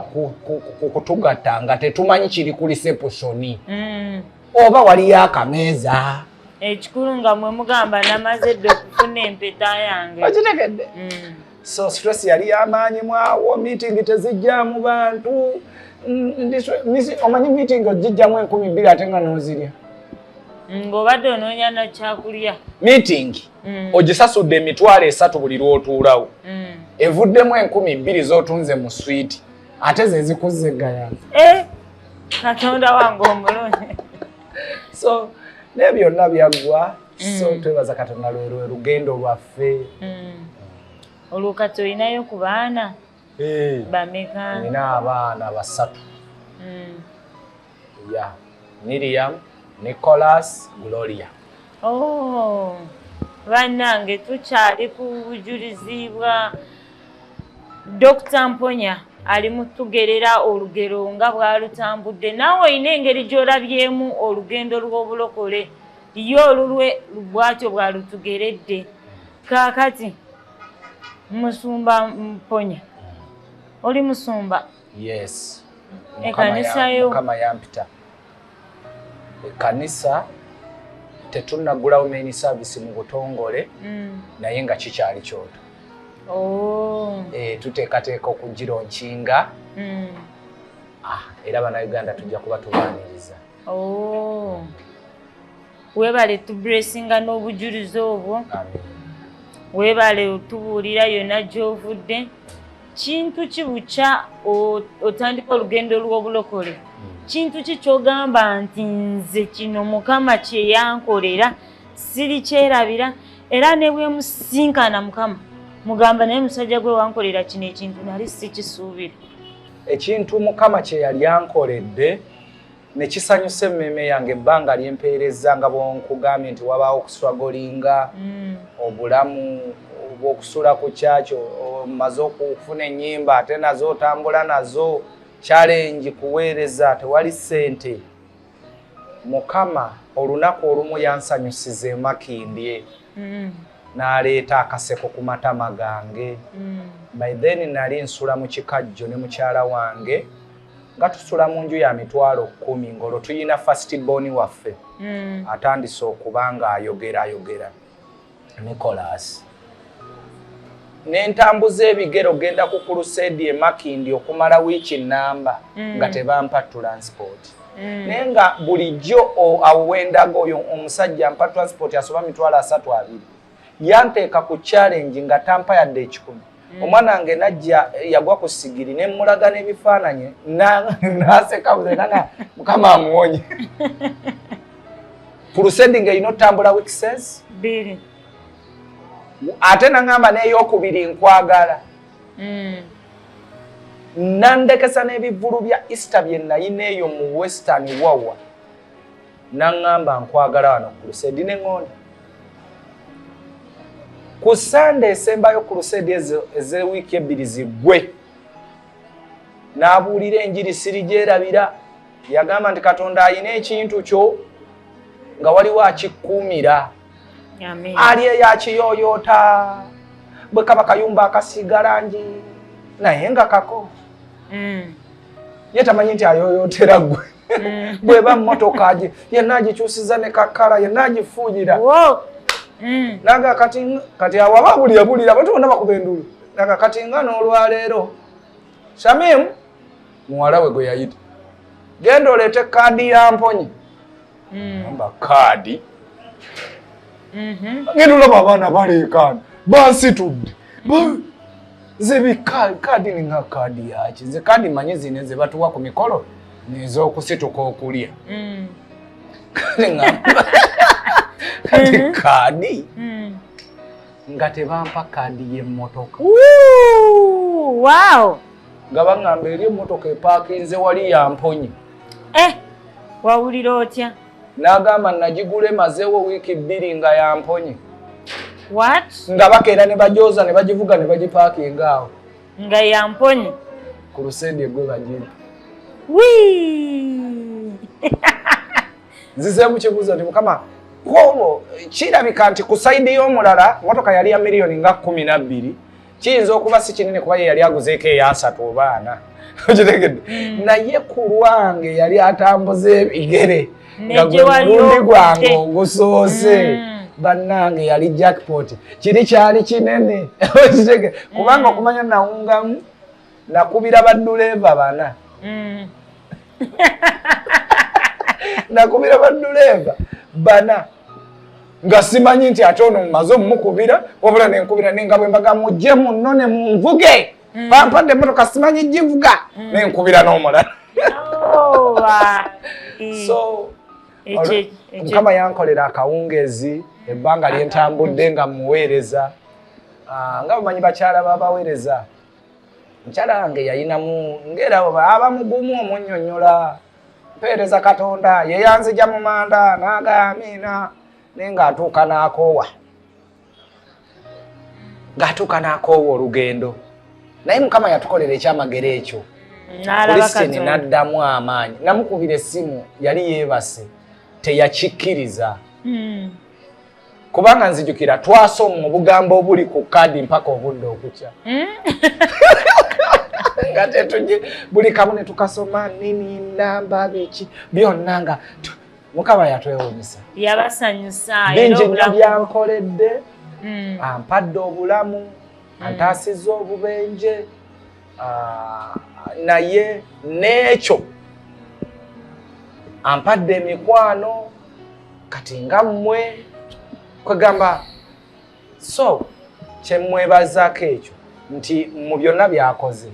kutugatta nga tetumanyi kiri ku reception oba waliyo akameeza. Ekikulu nga mwe mugamba namaze dde okufuna empeta yange. Okitegedde? So stress yali y'amaanyi mwawo, meeting tezijjaamu bantu. Omanyi meeting ogijjamu 12 ate nga n'ozirya. Ng'obadde onoonya na kyakulya. Meeting ogisasudde emitwalo 3 buli lw'otuulawo. Evuddemu 12 z'otunze mu swiiti ate ze zikuzze gaya. Katonda wange omulungi. So ne byonna byaggwa. So twebaza Katonda lwe lugendo lwaffe. Olwo kati olinayo ku baana? Bameka? Nina abaana 3. Miriam, Nicholas, Gloria. Bannange tukyali ku bujulizi bwa Dr. Mponye ali mutugerera olugero nga bwalutambudde. Naawe olina engeri gy'olabyemu olugendo lw'obulokole yo olulwe bwatyo bwalutugeredde. Kaakati Musumba Mponye oli musumba? Yes. Ekkanisa yo Mukama yampita. Ekkanisa tetunnagulawo main service mu butongole naye nga kikyali kyoto. Tuteekateeka okugironkinga. Era bannayuganda tujja kuba tubaaniriza. Weebale tubulesinga n'obujulizi obwo. Weebale otubuulira yonna gy'ovudde. Kintu ki bukya otandika olugendo lw'obulokole? Kintu ki ky'ogamba nti nze kino Mukama kye yankolera siri kyerabira era ne bwe musinkana Mukama mugamba naye musajja gwe wankolera kino ekintu nali sikisuubira? Ekintu Mukama kye yali yankoledde ne kisanyusa emmeme yange ebbanga lyempeereza nga bwonkugambye nti wabaawo okuswagolinga obulamu bw'okusula ku kyakyo omaze okufuna ennyimba ate nazo otambula nazo challenge kuweereza tewali ssente. Mukama olunaku olumu yansanyusiza emakindye n'aleeta akaseko ku matama gange. By then nali nsula mu kikajjo ne mukyala wange nga tusula mu nju ya mitwalo 10 ng'olwo tuyina first born waffe atandise okuba ng'ayogera Nicholas. N'entambuza ebigero genda ku crusade e Makindi okumala wiiki nnamba nga tebampa transport. Naye nga bulijjo awo wendaga oyo omusajja ampa transport asoba mitwalo 32 yanteeka ku challenge nga tampa yadde 10. Omwana wange najja yagwa ku sigiri ne mulaga n'ebifaananyi n'aseka buzenanga Mukama amuwonye. Crusade ng'erina otambula weeks 2. Ate nangamba n'eyokubiri nkwagala. Nandekesa n'ebivulu bya Easter bye nayina eyo mu Western wawa. Nangamba nkwagala wano Crusade n'eŋŋonda. Ku Sunday esembayo Crusade ez'ewiiki 2 ziggwe. N'abuulira enjiri siri gyerabira. Yagamba nti Katonda ayina ekintu kyo nga waliwo akikkuumira. Ali eyakiyoyoota bwe kaba kayumba akasiiga langi naye nga kako. ye tamanyi nti ayoyotera gwe bweba mmotoka agi yenna agikyusiza ne kakala yenna agifuuyira naga kati awaba bulira bati bonna bakuba endulu naga kati nga n'olwaleero Shamim muwala we gwe yayita genda oleete kaadi ya Mponye amba kaadi genda olaba abaana baleekaana bansitudde nze kaadi ni nga kaadi yaki nze kaadi manyi zine ze batuwa ku mikolo nez'okusituka okulya kati kaadi nga tebampa kaadi y'emmotoka nga baŋŋamba eri emmotoka epaakinze wali ya Mponye wawulira otya n'agamba nagigula emazeewo wiiki 2 nga ya Mponye nga bakeera ne bajooza ne bagivuga ne bagipaakinga awo nga ya Mponye ku lusendi egwe bagimpa nzizeemu kibuuzo nti mukama olwo kirabika nti ku sayidi y'omulala motoka yali ya miliyoni nga 12 kiyinza okuba si kinene kuba ye yali aguzeeko eya 3 oba 4 okitegedde naye ku lwange yali atambuza ebigere nga gwe mulundi gwange ogusoose bannange yali jackpot kiri kyali kinene kubanga okumanya nawungamu nakubira badduleeva 4 nakubira badduleeva 4 nga simanyi nti ate ono mumaze omumukubira wabula nenkubira nenga bwe mbaga mujje munno ne munvuge bampadde emmotoka simanyi givuga nenkubira n'omulala so Mukama yankolera akawungezi ebbanga lyentambudde nga muweereza nga bamanyi bakyala babaweereza mukyala wange yayinamu ngera aba mugumu omunnyonnyola mpeereza Katonda ye yanzija mu manda n'agaya amiina naye ng'atuuka n'akoowa olugendo naye Mukama yatukolera ekyamagero ekyo Kristine n'addamu amaanyi namukubira essimu yali yeebase teyakikkiriza kubanga nzijukira twasoma obugambo obuli ku kaadi mpaka obudde okukya nga tetujje buli kamu ne tukasoma nini namba biki byonna nga Mukama yatwewuunyisa yabasanyusa bingi nnyo byankoledde ampadde obulamu antaasizza obubenje naye n'ekyo ampadde emikwano kati nga mmwe kwegamba so kyemmwebazaako ekyo nti mu byonna byakoze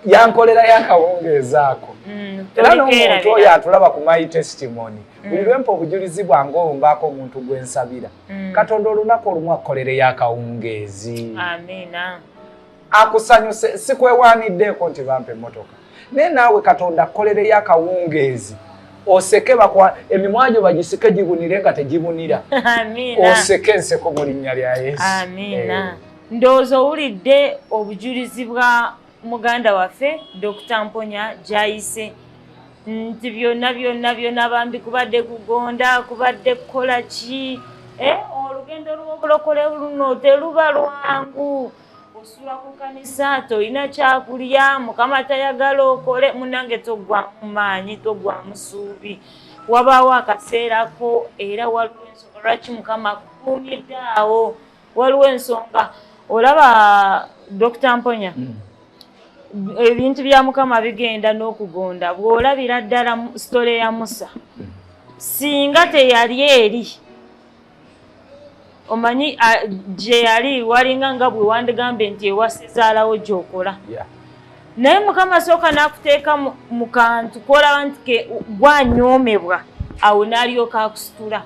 yankolerayo akawungeezi ako era n'omuntu oyo atulaba ku my testimony buli lwempa obujulizi bwange ombaako omuntu gwensabira Katonda olunaku olumu akolereyo akawungeezi akusanyuse sikwewaaniddeeko nti bampa emmotoka naye naawe Katonda akolereyo akawungeezi oseke bakwa emimwa gyo bagisike gibunire nga tegibunira oseke enseko mu linnya lya Yesu ndowooza owulidde obujulizi bwa muganda waffe Dr. Mponya gy'ayise nti byonna bambi kubadde kugonda kubadde kukola ki olugendo lw'obulokole luno teruba lwangu osula ku kanisa tolina kyakulya Mukama tayagala okole munange togwa mumaanyi togwa musuubi wabaawo akaseerako era waliwo ensonga lwaki Mukama akukuumidde awo waliwo ensonga olaba Dr. Mponya ebintu bya Mukama bigenda n'okugonda bw'olabira ddala sitole ya Musa singa teyali eri omanyi gye yali walinga nga bwe wandigambe nti ewasizaalawo gy'okola naye Mukama sooka n'akuteeka mu kantu koolaba nti gwanyoomebwa awo n'alyoka akusitula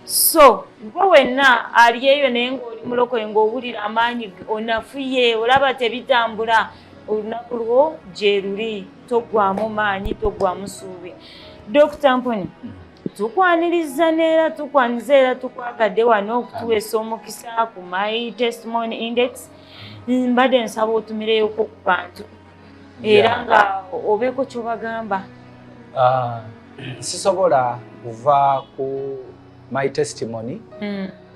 so gwe wenna ali eyo naye ng'oli mulokole ng'owulira amaanyi onafuye olaba tebitambula olunaku lwo gye luli togwamu maanyi togwamu suubi Dr. Mponya tukwaniriza neera tukwaniza era tukwagadde wano okutuweesa omukisa ku my testimony index mbadde nsaba otumireyoko ku bantu era nga obeeko kyobagamba sisobola kuva ku my testimony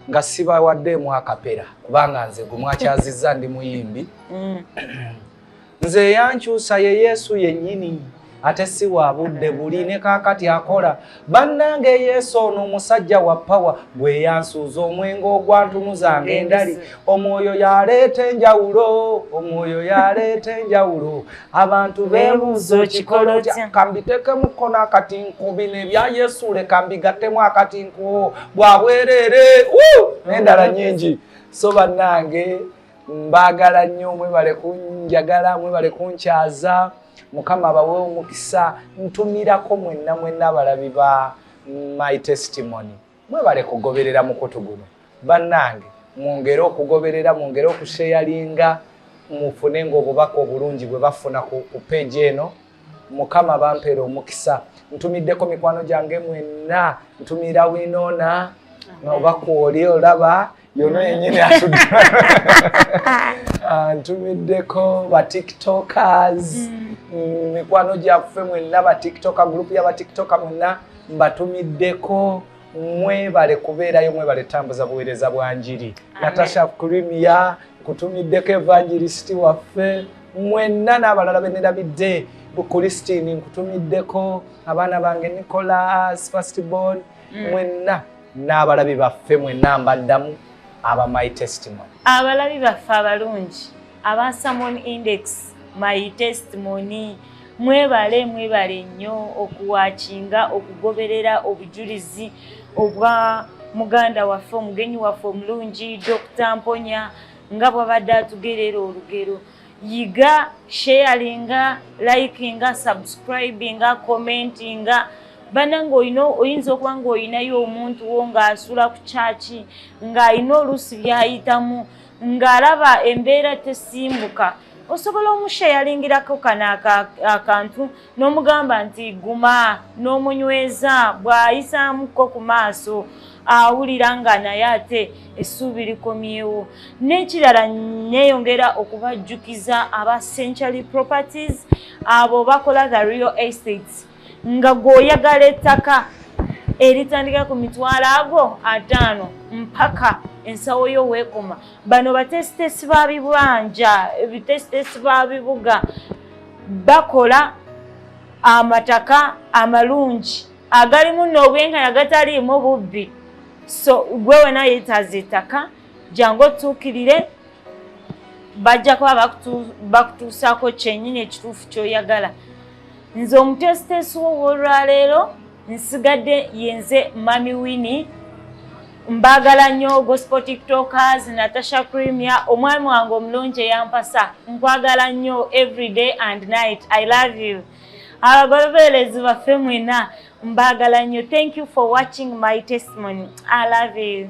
nga sibawaddeemu akapera kubanga nze gwe mwakyazizza ndi muyimbi nze yankyusa ye Yesu yennyini ate si wa budde buli ne kaakati akola bannange Yesu ono omusajja wa pawa gwe yansuuza omwenge ogwantunuzanga endali omwoyo yaleeta enjawulo omwoyo yaleeta enjawulo abantu beebuuza kikolo kambiteekemu kkono akatinko bino ebya Yesu leka mbigattemu akatinko bwabwerere n'endala nnyingi so bannange mbaagala nnyo mwebale kunjagala mwebale kunkyaza Mukama bawe omukisa ntumirako mwenna abalabi ba my testimony mwebale kugoberera mukutu guno bannange mwongere okugoberera mwongere okusheyalinga mufune ng'obubaka obulungi bwe bafuna ku page eno Mukama bampeera omukisa ntumiddeko mikwano gyange mwenna ntumira Winona oba kwoli olaba yono yennyini atudde ntumiddeko ba tiktokers mikwano gyaffe mwenna ba tiktoka group y'aba tiktoka mwenna mbatumiddeko mwebale kubeerayo mwebale tambuza buweereza bwa njiri Natasha Kurimia kutumiddeko evangelist waffe mwenna n'abalala bennerabidde Christine nkutumiddeko abaana bange Nicholas firstborn mwenna n'abalabi baffe mwenna mbaddamu aba my testimony abalabi baffe abalungi aba Salmon Index my testimony mwebale nnyo okuwakinga okugoberera obujulizi obwa muganda waffe omugenyi waffe omulungi Dr. Mponya nga bw'abadde atugerera olugero yiga sharinga likinga subscribinga commentinga bananga oyinza okuba ng'olinayo omuntu wo ng'asula ku kyaki ng'alina oluusi byayitamu ng'alaba embeera tesimbuka osobola omusheyalingirako kano akantu n'omugamba nti guma n'omunyweza bw'ayisaamuko ku maaso awulira nga naye ate essuubi likomyewo n'ekirala neeyongera okubajjukiza aba Century Properties abo bakola the real estates nga g'oyagala ettaka eritandika ku mitwalo 50 mpaka ensawo yo weekoma bano batesitesi ba bibanja ebitesitesi ba bibuga bakola amataka amalungi agalimu n'obwenkanya agataliimu bubbi so gwe wena yeetaaza ettaka jangu otuukirire bajja kuba bakutuusaako kyennyini ekituufu ky'oyagala nze omutesitesi w'olwaleero nsigadde yenze Mami Winnie mbagala nnyo gospel tiktokers Natasha Kurimia omwami wange omulungi eyampasa nkwagala nnyo every day and night I love you abagoloberezi baffe mwena mbagala nnyo thank you for watching my testimony I love you